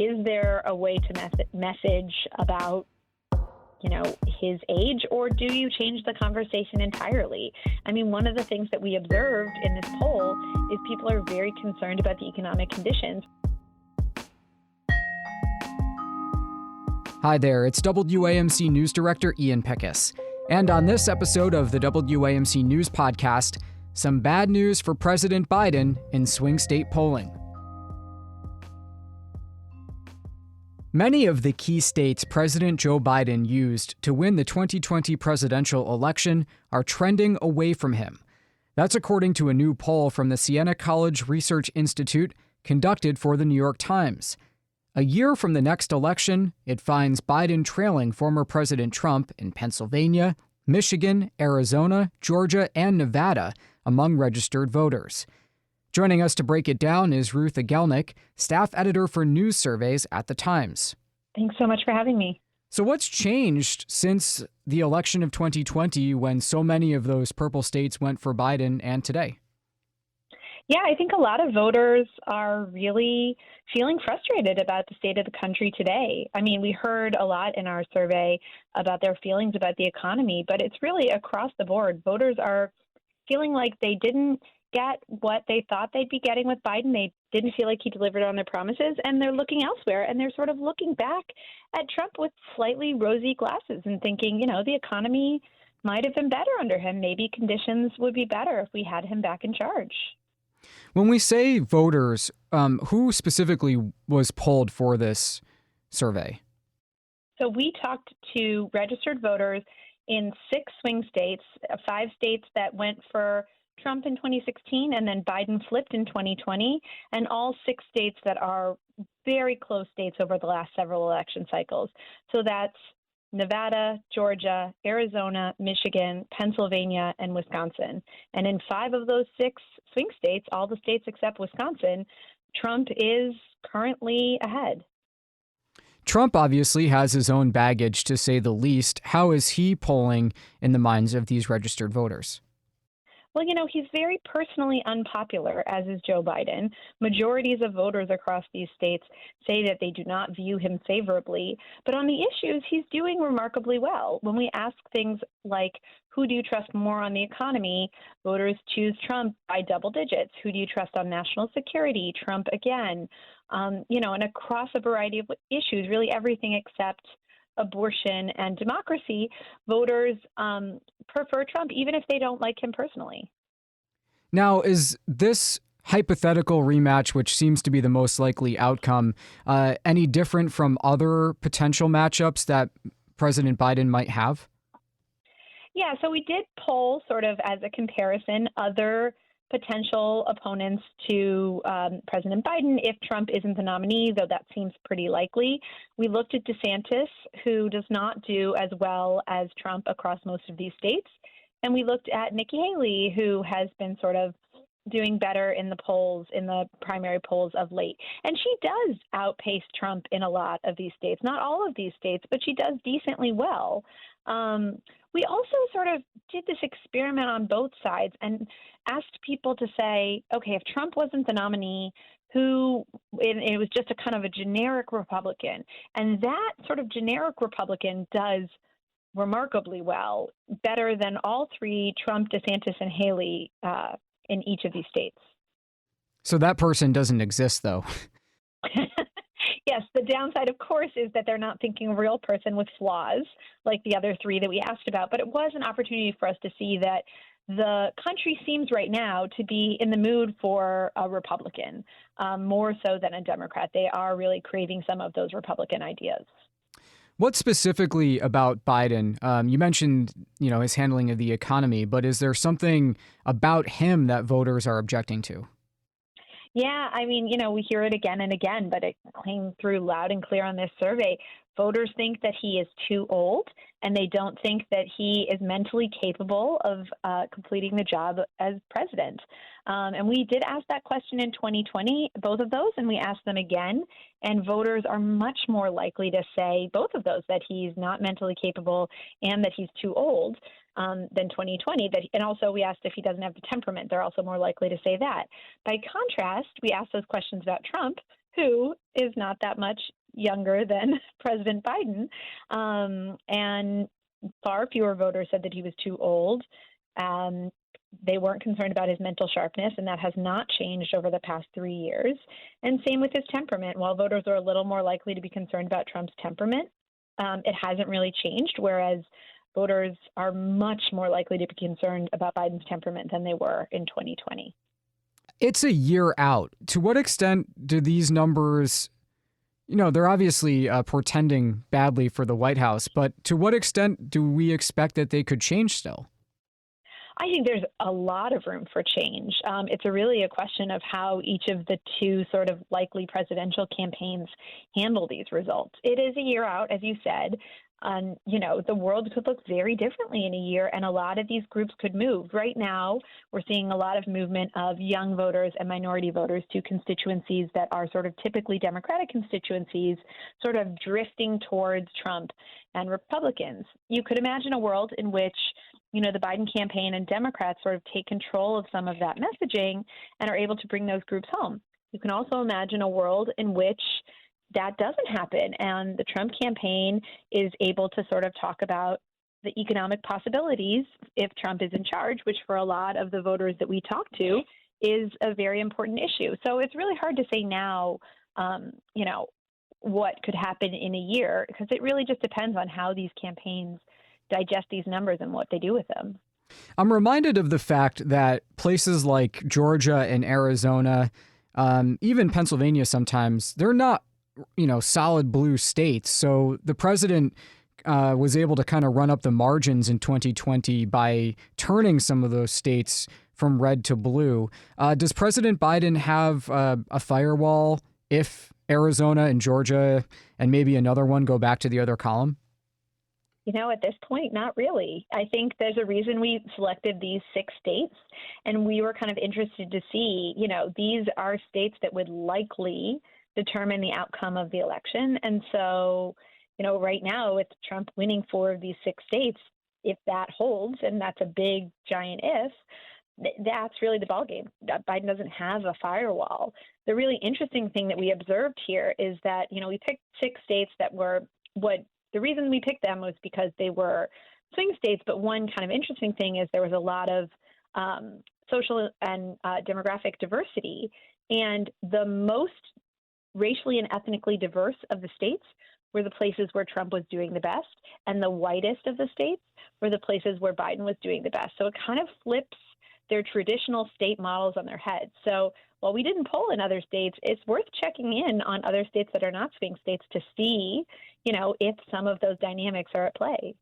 is there a way to message about, his age, or do you change the conversation entirely? I mean, one of the things that we observed in this poll is people are very concerned about the economic conditions. Hi there, it's WAMC News Director Ian Pickus. And on this episode of the WAMC News Podcast, some bad news for President Biden in swing state polling. Many of the key states President Joe Biden used to win the 2020 presidential election are trending away from him. That's according to a new poll from the Siena College Research Institute conducted for the New York Times. A year from the next election, it finds Biden trailing former President Trump in Pennsylvania, Michigan, Arizona, Georgia, and Nevada among registered voters. Joining us to break it down is Ruth Igielnik, staff editor for news surveys at the Times. Thanks so much for having me. So what's changed since the election of 2020 when so many of those purple states went for Biden and today? Yeah, I think a lot of voters are really feeling frustrated about the state of the country today. I mean, we heard a lot in our survey about their feelings about the economy, but it's really across the board. Voters are feeling like they didn't get what they thought they'd be getting with Biden. They didn't feel like he delivered on their promises, and they're looking elsewhere, and they're sort of looking back at Trump with slightly rosy glasses and thinking, the economy might have been better under him. Maybe conditions would be better if we had him back in charge. When we say voters, who specifically was polled for this survey? So we talked to registered voters in 6 swing states, 5 states that went for Trump in 2016 and then Biden flipped in 2020, and all 6 states that are very close states over the last several election cycles. So that's Nevada, Georgia, Arizona, Michigan, Pennsylvania, and Wisconsin. And in 5 of those 6 swing states, all the states except Wisconsin, Trump is currently ahead. Trump obviously has his own baggage, to say the least. How is he polling in the minds of these registered voters? Well, he's very personally unpopular, as is Joe Biden. Majorities of voters across these states say that they do not view him favorably. But on the issues, he's doing remarkably well. When we ask things like, who do you trust more on the economy? Voters choose Trump by double digits. Who do you trust on national security? Trump again. And across a variety of issues, really everything except abortion and democracy, voters prefer Trump, even if they don't like him personally. Now, is this hypothetical rematch, which seems to be the most likely outcome, any different from other potential matchups that President Biden might have? Yeah, so we did poll sort of as a comparison other potential opponents to President Biden if Trump isn't the nominee, though that seems pretty likely. We looked at DeSantis, who does not do as well as Trump across most of these states. And we looked at Nikki Haley, who has been sort of doing better in the polls, in the primary polls of late. And she does outpace Trump in a lot of these states, not all of these states, but she does decently well. We also sort of did this experiment on both sides and asked people to say, okay, if Trump wasn't the nominee, it was just a kind of a generic Republican. And that sort of generic Republican does remarkably well, better than all 3, Trump, DeSantis, and Haley, in each of these states. So that person doesn't exist, though. Yes, the downside, of course, is that they're not thinking a real person with flaws like the other 3 that we asked about. But it was an opportunity for us to see that the country seems right now to be in the mood for a Republican, more so than a Democrat. They are really craving some of those Republican ideas. What specifically about Biden? You mentioned, his handling of the economy, but is there something about him that voters are objecting to? Yeah, I mean, we hear it again and again, but it came through loud and clear on this survey. Voters think that he is too old, and they don't think that he is mentally capable of completing the job as president. And we did ask that question in 2020, both of those, and we asked them again. And voters are much more likely to say both of those, that he's not mentally capable and that he's too old, than 2020. And also we asked if he doesn't have the temperament. They're also more likely to say that. By contrast, we asked those questions about Trump. who is not that much younger than President Biden. And far fewer voters said that he was too old. They weren't concerned about his mental sharpness, and that has not changed over the past 3 years. And same with his temperament. While voters are a little more likely to be concerned about Trump's temperament, it hasn't really changed, whereas voters are much more likely to be concerned about Biden's temperament than they were in 2020. It's a year out. To what extent do these numbers, they're obviously portending badly for the White House, but to what extent do we expect that they could change still? I think there's a lot of room for change. It's really a question of how each of the two sort of likely presidential campaigns handle these results. It is a year out, as you said. The world could look very differently in a year, and a lot of these groups could move. Right now, we're seeing a lot of movement of young voters and minority voters to constituencies that are sort of typically Democratic constituencies, sort of drifting towards Trump and Republicans. You could imagine a world in which the Biden campaign and Democrats sort of take control of some of that messaging and are able to bring those groups home. You can also imagine a world in which that doesn't happen and the Trump campaign is able to sort of talk about the economic possibilities if Trump is in charge, which for a lot of the voters that we talk to is a very important issue. So it's really hard to say now, what could happen in a year, because it really just depends on how these campaigns digest these numbers and what they do with them. I'm reminded of the fact that places like Georgia and Arizona, even Pennsylvania sometimes, they're not, solid blue states. So the president was able to kind of run up the margins in 2020 by turning some of those states from red to blue. Does President Biden have a firewall if Arizona and Georgia and maybe another one go back to the other column? At this point, not really. I think there's a reason we selected these 6 states, and we were kind of interested to see, these are states that would likely determine the outcome of the election. And so, right now, with Trump winning 4 of these 6 states, if that holds, and that's a big, giant if, that's really the ballgame. Biden doesn't have a firewall. The really interesting thing that we observed here is that, we picked 6 states that were the reason we picked them was because they were swing states, but one kind of interesting thing is there was a lot of social and demographic diversity, and the most racially and ethnically diverse of the states were the places where Trump was doing the best, and the whitest of the states were the places where Biden was doing the best. So it kind of flips their traditional state models on their heads. So while we didn't poll in other states, it's worth checking in on other states that are not swing states to see, if some of those dynamics are at play.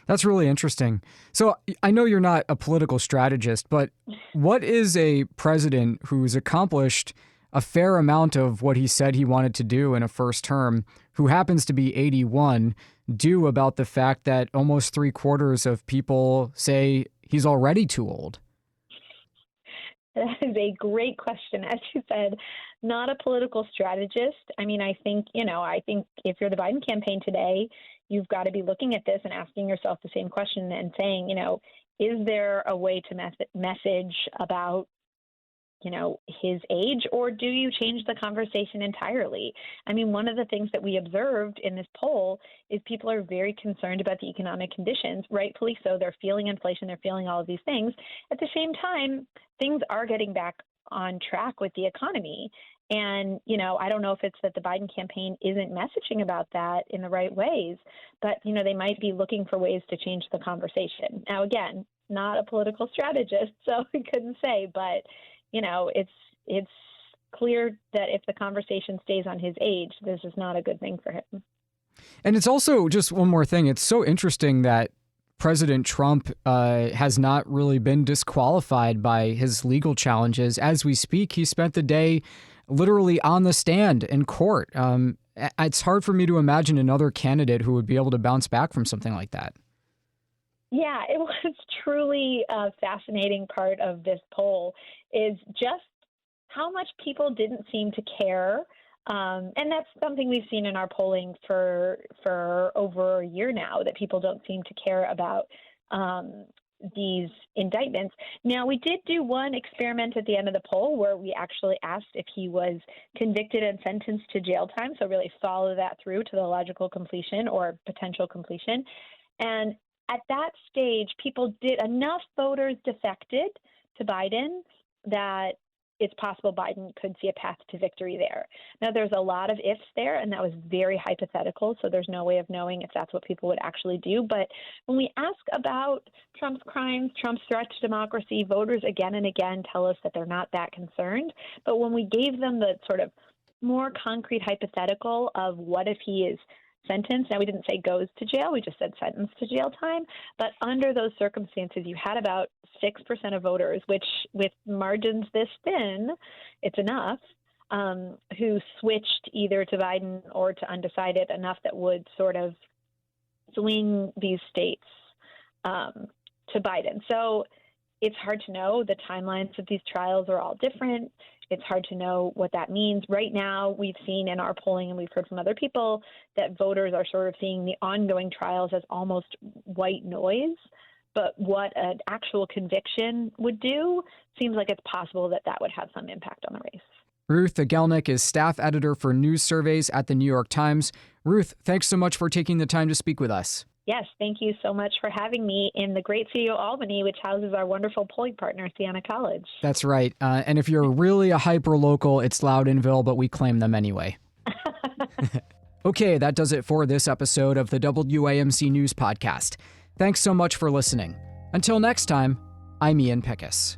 That's really interesting. So I know you're not a political strategist, but what is a president who's accomplished a fair amount of what he said he wanted to do in a first term, who happens to be 81, do about the fact that almost 3/4 of people say he's already too old? That is a great question. As you said, not a political strategist. I mean, I think if you're the Biden campaign today, you've got to be looking at this and asking yourself the same question and saying, is there a way to message about, his age, or do you change the conversation entirely? I mean, one of the things that we observed in this poll is people are very concerned about the economic conditions, rightfully so. They're feeling inflation, they're feeling all of these things. At the same time, things are getting back on track with the economy. And, I don't know if it's that the Biden campaign isn't messaging about that in the right ways, but, they might be looking for ways to change the conversation. Now, again, not a political strategist, so we couldn't say, but it's clear that if the conversation stays on his age, this is not a good thing for him. And it's also just one more thing. It's so interesting that President Trump has not really been disqualified by his legal challenges. As we speak, he spent the day literally on the stand in court. It's hard for me to imagine another candidate who would be able to bounce back from something like that. Yeah, it was truly a fascinating part of this poll is just how much people didn't seem to care. And that's something we've seen in our polling for over a year now, that people don't seem to care about these indictments. Now, we did do one experiment at the end of the poll where we actually asked if he was convicted and sentenced to jail time, so really follow that through to the logical completion or potential completion. And at that stage, enough voters defected to Biden that it's possible Biden could see a path to victory there. Now, there's a lot of ifs there, and that was very hypothetical, so there's no way of knowing if that's what people would actually do. But when we ask about Trump's crimes, Trump's threat to democracy, voters again and again tell us that they're not that concerned. But when we gave them the sort of more concrete hypothetical of what if he is sentenced, now we didn't say goes to jail, we just said sentenced to jail time, but under those circumstances you had about 6% of voters, which with margins this thin, it's enough, who switched either to Biden or to undecided, enough that would sort of swing these states to Biden. So it's hard to know. The timelines of these trials are all different. It's hard to know what that means. Right now, we've seen in our polling, and we've heard from other people, that voters are sort of seeing the ongoing trials as almost white noise. But what an actual conviction would do seems like it's possible that that would have some impact on the race. Ruth Igielnik is staff editor for news surveys at the New York Times. Ruth, thanks so much for taking the time to speak with us. Yes, thank you so much for having me in the great city of Albany, which houses our wonderful polling partner, Siena College. That's right. And if you're really a hyper-local, it's Loudonville, but we claim them anyway. Okay, that does it for this episode of the WAMC News Podcast. Thanks so much for listening. Until next time, I'm Ian Pickus.